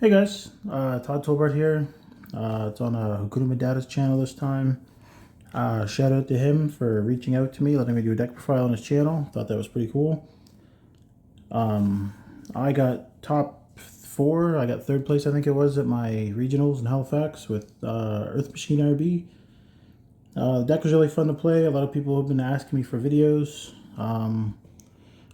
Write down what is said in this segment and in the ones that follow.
Hey guys, Todd Tolbart here. It's on Hakuna Data's channel this time. Shout out to him for reaching out to me, letting me do a deck profile on his channel. Thought that was pretty cool. I got top 4. I got 3rd place, I think it was, at my regionals in Halifax with Earth Machine RB. The deck was really fun to play. A lot of people have been asking me for videos.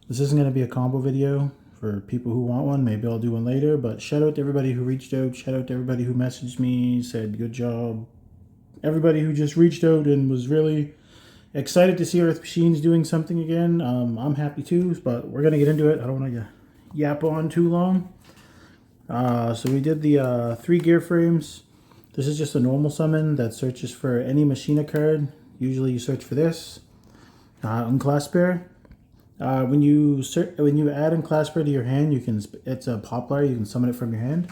This isn't going to be a combo video. For people who want one, maybe I'll do one later, but shout out to everybody who reached out, shout out to everybody who messaged me, said good job. Everybody who just reached out and was really excited to see Earth Machines doing something again. I'm happy too, but we're going to get into it. I don't want to yap on too long. So we did the 3 gear frames. This is just a normal summon that searches for any Machina card. Usually you search for this, Unclass Pair. When you add Unclasper to your hand, it's a Poplar. You can summon it from your hand,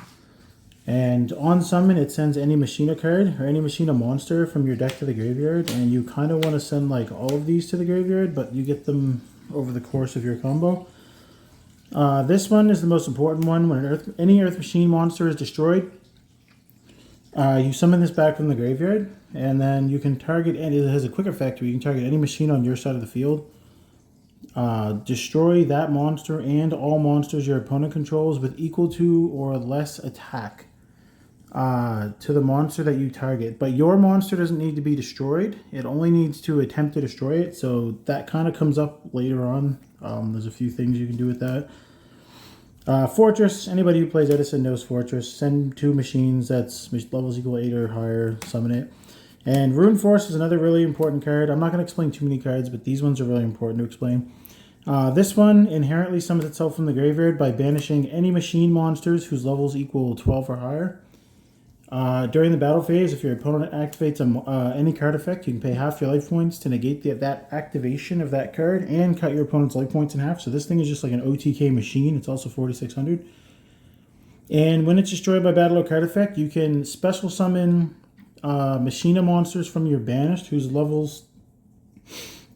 and on summon it sends any Machina card or any Machina monster from your deck to the graveyard. And you kind of want to send like all of these to the graveyard, but you get them over the course of your combo. This one is the most important one. When any Earth Machine monster is destroyed, you summon this back from the graveyard, and then you can target. And it has a quick effect where you can target any machine on your side of the field. Destroy that monster and all monsters your opponent controls with equal to or less attack to the monster that you target. But your monster doesn't need to be destroyed. It only needs to attempt to destroy it. So that kind of comes up later on. There's a few things you can do with that. Fortress. Anybody who plays Edison knows Fortress. Send 2 machines that's levels equal 8 or higher. Summon it. And Rune Force is another really important card. I'm not going to explain too many cards, but these ones are really important to explain. This one inherently summons itself from the graveyard by banishing any machine monsters whose levels equal 12 or higher. During the battle phase, if your opponent activates any card effect, you can pay half your life points to negate that activation of that card and cut your opponent's life points in half. So this thing is just like an OTK machine. It's also 4,600. And when it's destroyed by battle or card effect, you can special summon Machina monsters from your banished whose levels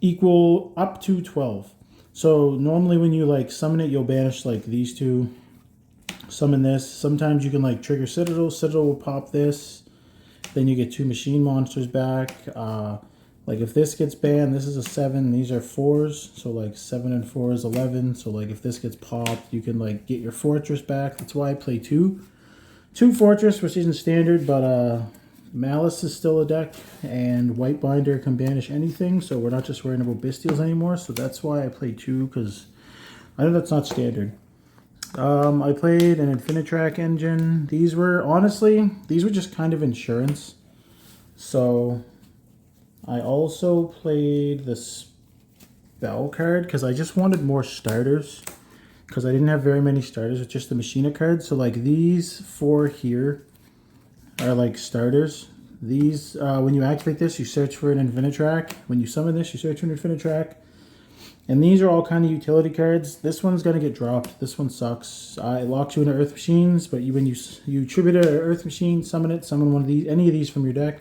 equal up to 12. So normally when you like summon it, you'll banish like these 2, summon this. Sometimes you can like trigger Citadel. Citadel will pop this. Then you get 2 machine monsters back. Like if this gets banned, this is a 7. These are 4s. So like 7 and 4 is 11. So like if this gets popped, you can like get your Fortress back. That's why I play 2 Fortress, which isn't standard, but Malice is still a deck, and White Binder can banish anything, so we're not just worrying about Bestials anymore. So that's why I play 2, because I know that's not standard. I played an Infinitrack engine. These were just kind of insurance. So I also played the Spell card because I just wanted more starters, because I didn't have very many starters with just the Machina cards. So like these 4 here are like starters. These, when you activate this, you search for an Infinitrack. When you summon this, you search for an Infinitrack. And these are all kind of utility cards. This one's going to get dropped. This one sucks. It locks you into Earth Machines, but when you tribute an Earth Machine, summon it, summon one of these, any of these from your deck.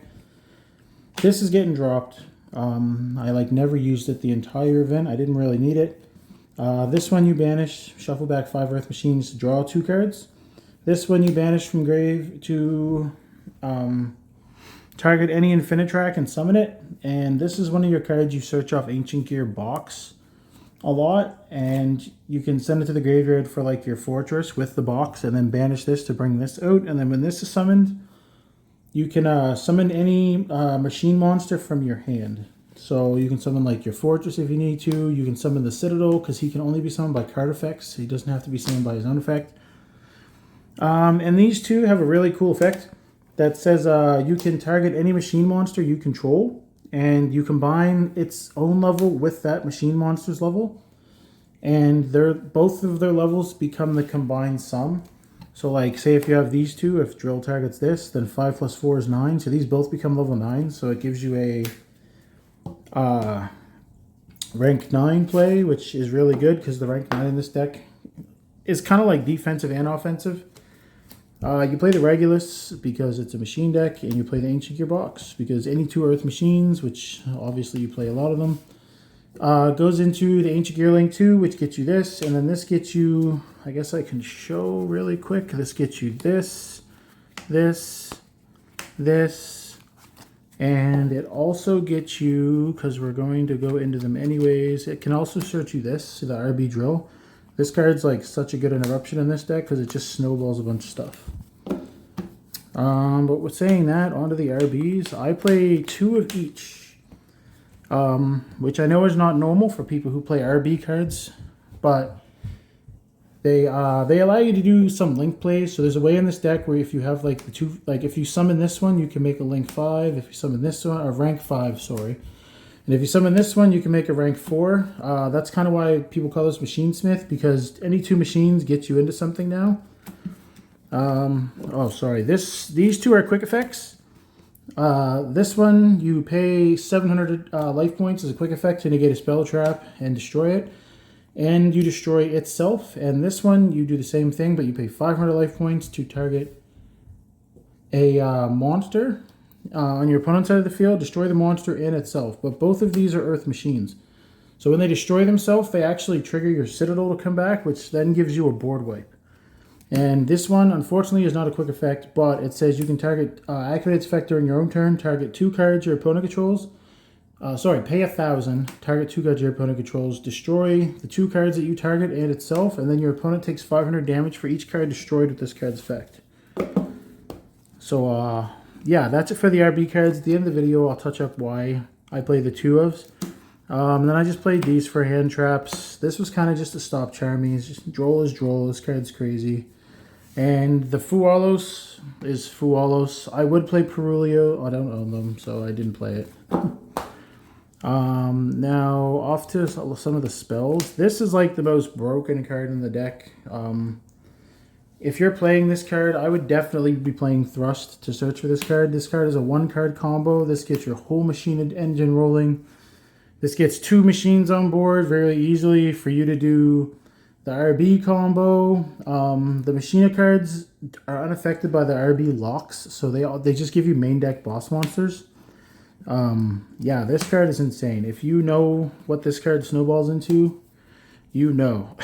This is getting dropped. I like never used it the entire event. I didn't really need it. This one you banish, shuffle back 5 Earth Machines to draw 2 cards. This one you banish from grave to target any Infinitrack and summon it. And this is one of your cards you search off Ancient Gear box a lot, and you can send it to the graveyard for like your Fortress with the box, and then banish this to bring this out. And then when this is summoned, you can summon any machine monster from your hand. So you can summon like your Fortress if you need to. You can summon the Citadel because he can only be summoned by card effects. He doesn't have to be summoned by his own effect. And these 2 have a really cool effect that says you can target any machine monster you control, and you combine its own level with that machine monster's level, and both of their levels become the combined sum. So like say if you have these 2, if drill targets this, then 5 plus 4 is 9. So these both become level 9. So it gives you a rank 9 play, which is really good because the rank 9 in this deck is kind of like defensive and offensive. You play the Regulus because it's a machine deck, and you play the Ancient Gear box because any 2 Earth Machines, which obviously you play a lot of them, Goes into the Ancient Gear Link 2, which gets you this, and then this gets you, I guess I can show really quick, this gets you this, this, this, and it also gets you, because we're going to go into them anyways, it can also search you this, the RB Drill. This card's like such a good interruption in this deck because it just snowballs a bunch of stuff. But with saying that, onto the RBs, I play 2 of each, which I know is not normal for people who play RB cards, but they allow you to do some link plays. So there's a way in this deck where if you have like the 2, like if you summon this one, you can make a link 5. If you summon this one, or rank 5, sorry. And if you summon this one, you can make a rank 4. That's kind of why people call this Machine Smith, because any 2 machines get you into something now. Oh, sorry. These 2 are quick effects. This one, you pay 700 life points as a quick effect to negate a spell trap and destroy it. And you destroy itself. And this one, you do the same thing, but you pay 500 life points to target a monster on your opponent's side of the field, destroy the monster and itself. But both of these are Earth machines. So when they destroy themselves, they actually trigger your Citadel to come back, which then gives you a board wipe. And this one, unfortunately, is not a quick effect, but it says you can target, activate its effect during your own turn, target 2 cards your opponent controls. Pay 1,000, target 2 cards your opponent controls, destroy the 2 cards that you target and itself, and then your opponent takes 500 damage for each card destroyed with this card's effect. So, yeah, that's it for the RB cards. At the end of the video, I'll touch up why I play the 2 ofs. Then I just played these for hand traps. This was kind of just to stop charmies. Just Droll is Droll. This card's crazy. And the Fualos is Fualos. I would play Perulio. I don't own them, so I didn't play it. Now, off to some of the spells. This is like the most broken card in the deck. If you're playing this card, I would definitely be playing Thrust to search for this card. This card is a 1-card combo. This gets your whole machine engine rolling. This gets 2 machines on board very easily for you to do the RB combo. The Machina cards are unaffected by the RB locks, so they just give you main deck boss monsters. Yeah, this card is insane. If you know what this card snowballs into, you know.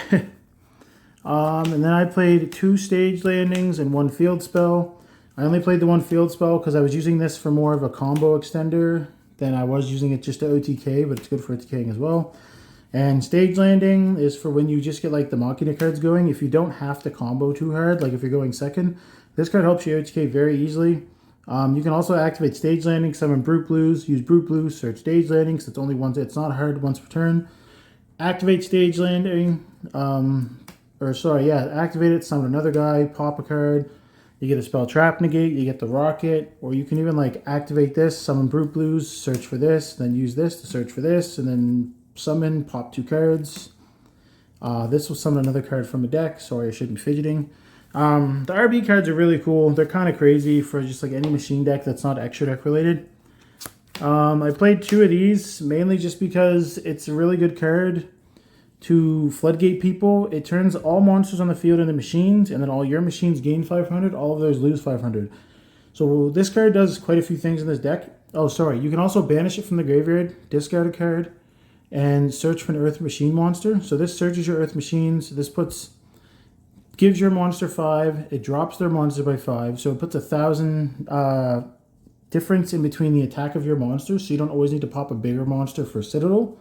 And then I played 2 stage landings and 1 field spell. I only played the 1 field spell because I was using this for more of a combo extender than I was using it just to OTK, but it's good for OTKing as well. And stage landing is for when you just get like the Machina cards going. If you don't have to combo too hard, like if you're going second, this card helps you OTK very easily. You can also activate stage landing, summon Brute Blues, use Brute Blues, search stage landings. It's only once, it's not hard once per turn. Activate stage landing, activate it, summon another guy, pop a card. You get a spell trap negate, you get the rocket, or you can even like activate this, summon Brute Blues, search for this, then use this to search for this, and then summon, pop 2 cards. This will summon another card from a deck. Sorry, I shouldn't be fidgeting. The RB cards are really cool. They're kind of crazy for just like any machine deck that's not extra deck related. I played 2 of these, mainly just because it's a really good card to floodgate people. It turns all monsters on the field into machines, and then all your machines gain 500, all of those lose 500. So this card does quite a few things in this deck. Oh, sorry. You can also banish it from the graveyard, discard a card, and search for an Earth Machine monster. So this searches your Earth Machines. This gives your monster 5. It drops their monster by 5. So it puts 1,000 difference in between the attack of your monster. So you don't always need to pop a bigger monster for Citadel.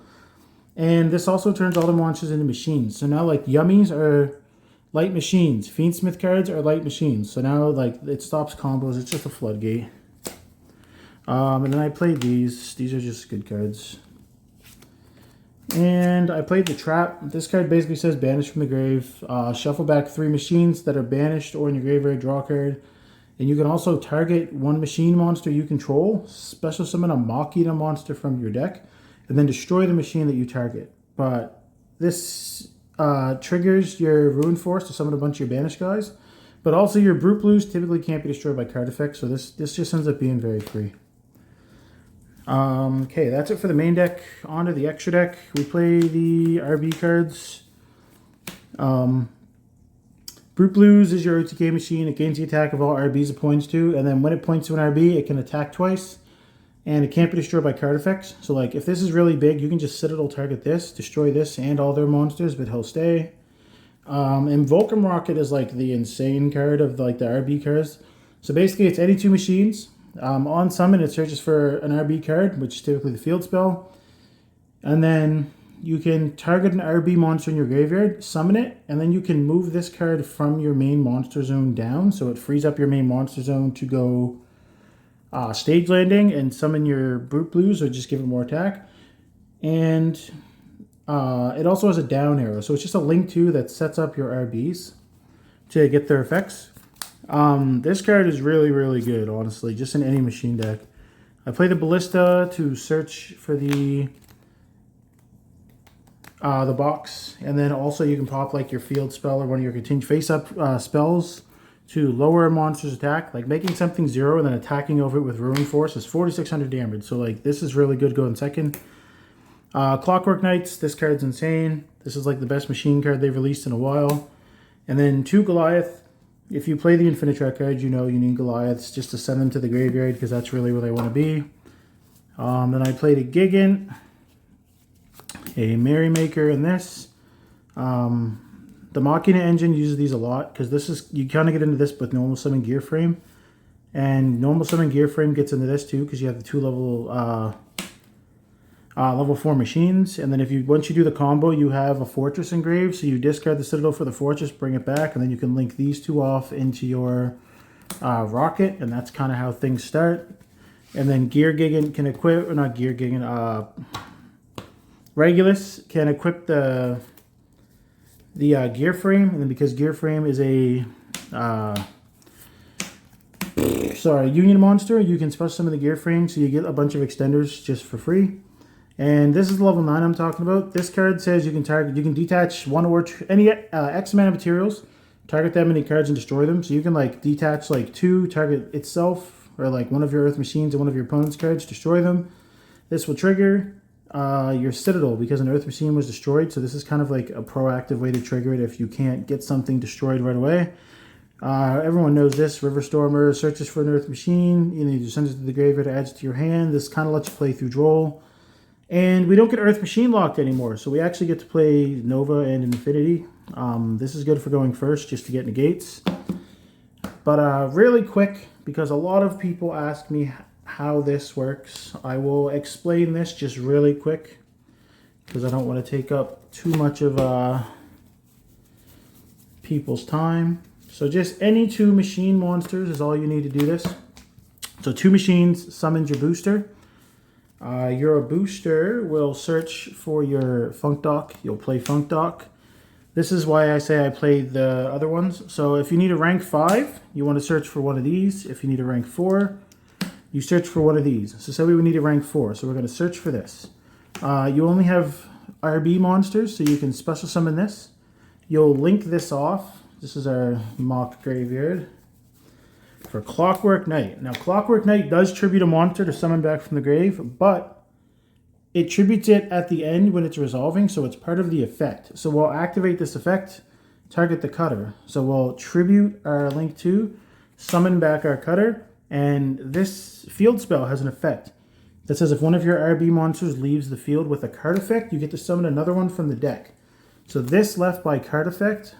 And this also turns all the monsters into machines. So now like Yummies are light machines. Fiendsmith cards are light machines. So now like it stops combos. It's just a floodgate. And then I played these. These are just good cards. And I played the Trap. This card basically says banish from the grave. Shuffle back 3 machines that are banished or in your graveyard, draw a card. And you can also target 1 machine monster you control. Special summon a Machina monster from your deck. And then destroy the machine that you target. But this triggers your Ruin Force to summon a bunch of your banished guys. But also your Brute Blues typically can't be destroyed by card effects. So this just ends up being very free. Okay, that's it for the main deck. On to the extra deck. We play the RB cards. Brute Blues is your OTK machine. It gains the attack of all RBs it points to. And then when it points to an RB, it can attack twice. and it can't be destroyed by card effects. So like if this is really big, you can just Citadel target this, destroy this and all their monsters, but he'll stay. And Vulcan Rocket is like the insane card of like the RB cards. So basically it's any 2 machines. On summon, it searches for an RB card, which is typically the field spell. And then you can target an RB monster in your graveyard, summon it, and then you can move this card from your main monster zone down. So it frees up your main monster zone to go stage landing and summon your Brute Blues or just give it more attack. And it also has a down arrow. So it's just a link to that sets up your RBs to get their effects. This card is really, really good, honestly, just in any machine deck. I play the Ballista to search for the box, and then also you can pop like your field spell or one of your continued face-up spells to lower a monster's attack. Like making something 0 and then attacking over it with Ruin Force is 4,600 damage. So like this is really good going second. Clockwork Knights, this card's insane. This is like the best machine card they've released in a while. And then 2 Goliath. If you play the Infinitrack card, you know you need Goliaths just to send them to the graveyard because that's really where they want to be. Then I played a Gigant, a Merrymaker, and this. The Machina engine uses these a lot because this is, you kind of get into this with normal summon gear frame. And normal summon gear frame gets into this too because you have the 2 level 4 machines. And then once you do the combo, you have a Fortress engraved. So you discard the Citadel for the Fortress, bring it back, and then you can link these 2 off into your Rocket. And that's kind of how things start. And then Gear Gigant can equip, or not Gear Gigant, Regulus can equip the gear frame, and then because gear frame is a union monster, you can special summon the gear frame, so you get a bunch of extenders just for free. And this is level 9 I'm talking about. This card says you can detach one or any X amount of materials, target them any cards and destroy them. So you can like detach like 2, target itself, or like one of your Earth machines and one of your opponent's cards, destroy them. This will trigger your Citadel because an Earth machine was destroyed. So this is kind of like a proactive way to trigger it if you can't get something destroyed right away. Everyone knows this. River Stormer searches for an Earth machine. You need to send it to the graveyard, adds it to your hand. This kind of lets you play through Droll. And we don't get Earth machine locked anymore. So we actually get to play Nova and Infinity. This is good for going first just to get negates. But really quick, because a lot of people ask me how this works, I will explain this just really quick because I don't want to take up too much of people's time. So just any 2 machine monsters is all you need to do this. So 2 machines summons your booster. Your booster will search for your Funk Dock. You'll play Funk Dock. This is why I say I played the other ones. So if you need a rank 5, you want to search for one of these. If you need a rank 4, you search for one of these. So say we would need a rank 4, so we're going to search for this. You only have RB monsters, so you can special summon this. You'll link this off. This is our mock graveyard for Clockwork Knight. Now, Clockwork Knight does tribute a monster to summon back from the grave, but it tributes it at the end when it's resolving, so it's part of the effect. So we'll activate this effect, target the cutter. So we'll tribute our link to, summon back our cutter, and this field spell has an effect that says if one of your RB monsters leaves the field with a card effect, you get to summon another one from the deck. So this left by card effect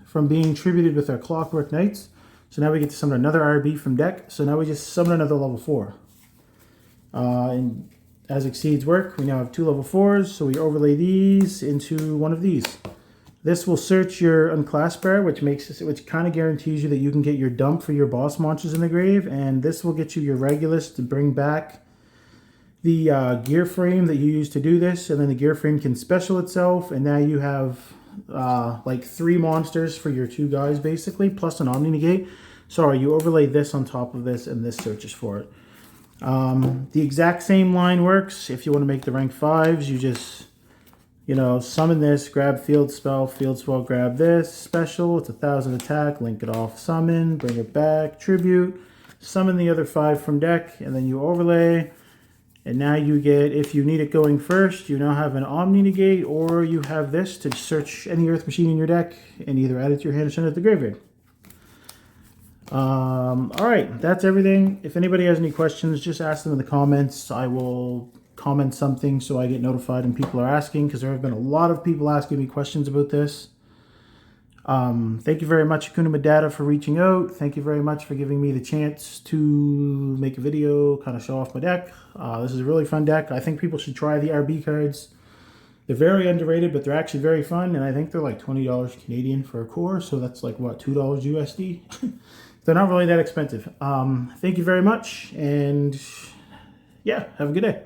from being tributed with our Clockwork Knights. So now we get to summon another RB from deck. So now we just summon another level 4. And as Exceeds work, we now have 2 level 4s. So we overlay these into one of these. This will search your unclass bar, which kind of guarantees you that you can get your dump for your boss monsters in the grave. And this will get you your Regulus to bring back the gear frame that you used to do this. And then the gear frame can special itself. And now you have like 3 monsters for your 2 guys, basically, plus an Omni Negate. Sorry, you overlay this on top of this, and this searches for it. The exact same line works. If you want to make the rank 5s, you just, summon this, grab field spell, grab this, special, it's 1,000 attack, link it off, summon, bring it back, tribute, summon the other 5 from deck, and then you overlay. And now you get, if you need it going first, you now have an Omni Negate, or you have this to search any Earth machine in your deck and either add it to your hand or send it to the graveyard. All right, that's everything. If anybody has any questions, just ask them in the comments. I will comment something so I get notified and people are asking, because there have been a lot of people asking me questions about this. Thank you very much, Akuna Madata, for reaching out. Thank you very much for giving me the chance to make a video, kind of show off my deck. This is a really fun deck. I think people should try the RB cards. They're very underrated, but they're actually very fun, and I think they're like $20 Canadian for a core, so that's like, what, $2 USD? They're not really that expensive. Thank you very much, and yeah, have a good day.